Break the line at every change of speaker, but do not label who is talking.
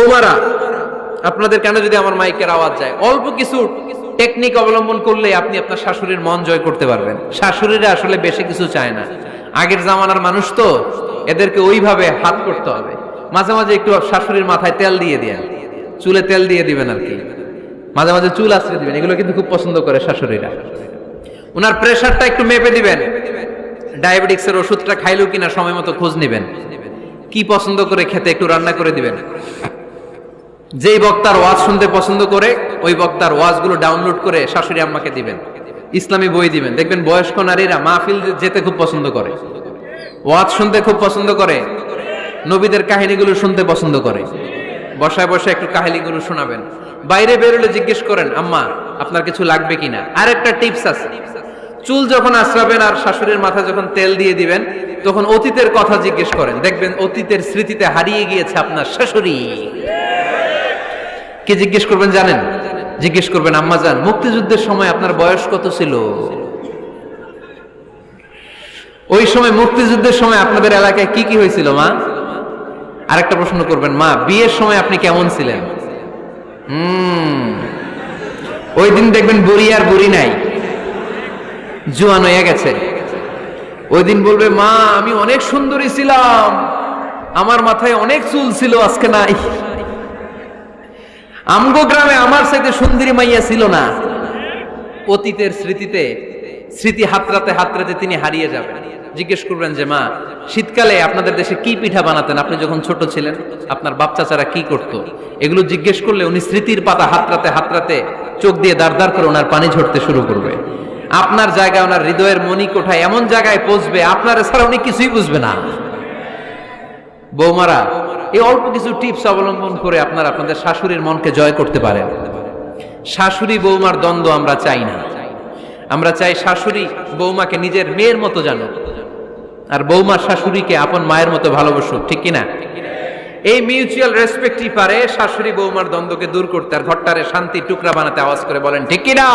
বৌমারা, আপনাদের কেন যদি আমার মাইকের আওয়াজ যায়, অল্প কিছু টেকনিক অবলম্বন করলে আপনি আপনার শাশুড়ির মন জয় করতে পারবেন। শাশুড়িরা আসলে বেশি কিছু চায় না, আগের জামানার মানুষ তো, এদেরকে ওইভাবে হাত করতে হবে। মাঝে মাঝে একটু শাশুড়ির মাথায় তেল দিয়ে দেন, চুলে তেল দিয়ে দিবেন আর কি, মাঝে মাঝে চুল আশ্রে দিবেন, এগুলো কিন্তু খুব পছন্দ করে শাশুড়িরা। ওনার প্রেশারটা একটু মেপে দিবেন, ডায়াবেটিক্সের ওষুধটা খাইলো কিনা সময় মতো খোঁজ নিবেন, কি পছন্দ করে খেতে একটু রান্না করে দিবেন। যেই বক্তার ওয়াজ শুনতে পছন্দ করে ওই বক্তার ওয়াজগুলো ডাউনলোড করে শাশুড়ি আম্মাকে দিবেন, ইসলামী বই দিবেন। দেখবেন বয়স্ক নারীরা মাহফিল যেতে খুব পছন্দ করে, ওয়াজ শুনতে খুব পছন্দ করে, নবীদের কাহিনীগুলো শুনতে পছন্দ করে। বসায় বসে একটু কাহিনীগুলো শোনাবেন। বাইরে বেরোলে জিজ্ঞেস করেন, আম্মা আপনার কিছু লাগবে কিনা। আরেকটা টিপস আছে, চুল যখন আশ্রাবেন আর শাশুড়ির মাথায় যখন তেল দিয়ে দিবেন, তখন অতীতের কথা জিজ্ঞেস করেন। দেখবেন অতীতের স্মৃতিতে হারিয়ে গিয়েছে আপনার শাশুড়ি। কি জিজ্ঞেস করবেন জানেন? জিজ্ঞেস করবেন, আম্মা জান, মুক্তিযুদ্ধের সময় আপনার বয়স কত ছিল? ওই সময় মুক্তিযুদ্ধের সময় আপনাদের এলাকায় কি কি হয়েছিল মা? আরেকটা প্রশ্ন করবেন, মা বিয়ের সময় আপনি কেমন ছিলেন? ওই দিন দেখবেন বুড়ি আর বুড়ি নাই, জোয়ান হয়ে গেছে। ওই দিন বলবে, মা আমি অনেক সুন্দরী ছিলাম, আমার মাথায় অনেক চুল ছিল, আজকে নাই। আমগো গ্রামে আমার সাথে সুন্দরী মাইয়া ছিল না। অতীতের স্মৃতিতে, স্মৃতি হাতরাতে হাতরাতে তিনি হারিয়ে যাবেন। জিজ্ঞেস করবেন যে, মা শীতকালে আপনাদের দেশে কি পিঠা বানাতেন আপনি যখন ছোট ছিলেন, আপনার বাপ চাচারা কি করতো? এগুলো জিজ্ঞেস করলে উনি স্মৃতির পাতা হাতরাতে হাতরাতে চোখ দিয়ে দাঁড় দাঁড় করে ওনার পানি ঝরতে শুরু করবে। আপনার জায়গায়, ওনার হৃদয়ের মনি কোঠায় এমন জায়গায় পৌঁছবে, আপনার ছাড়া উনি কিছুই বুঝবে না। বৌমারা, এই অল্প কিছু টিপস অবলম্বন করে আপনারা আপনাদের শাশুড়ির মনকে জয় করতে পারেন। শাশুড়ি বৌমার দ্বন্দ্ব আমরা চাই না। আমরা চাই শাশুড়ি বৌমাকে নিজের মেয়ের মতো জানো, আর বৌমা শাশুড়িকে আপন মায়ের মতো ভালোবাসুক, ঠিক কিনা? এই মিউচুয়াল রেসপেক্টই পারে শাশুড়ি বৌমার দ্বন্দ্বকে দূর করতে আর ঘরটারে শান্তি টুকরা বানাতে। আওয়াজ করে বলেন ঠিক কিনা?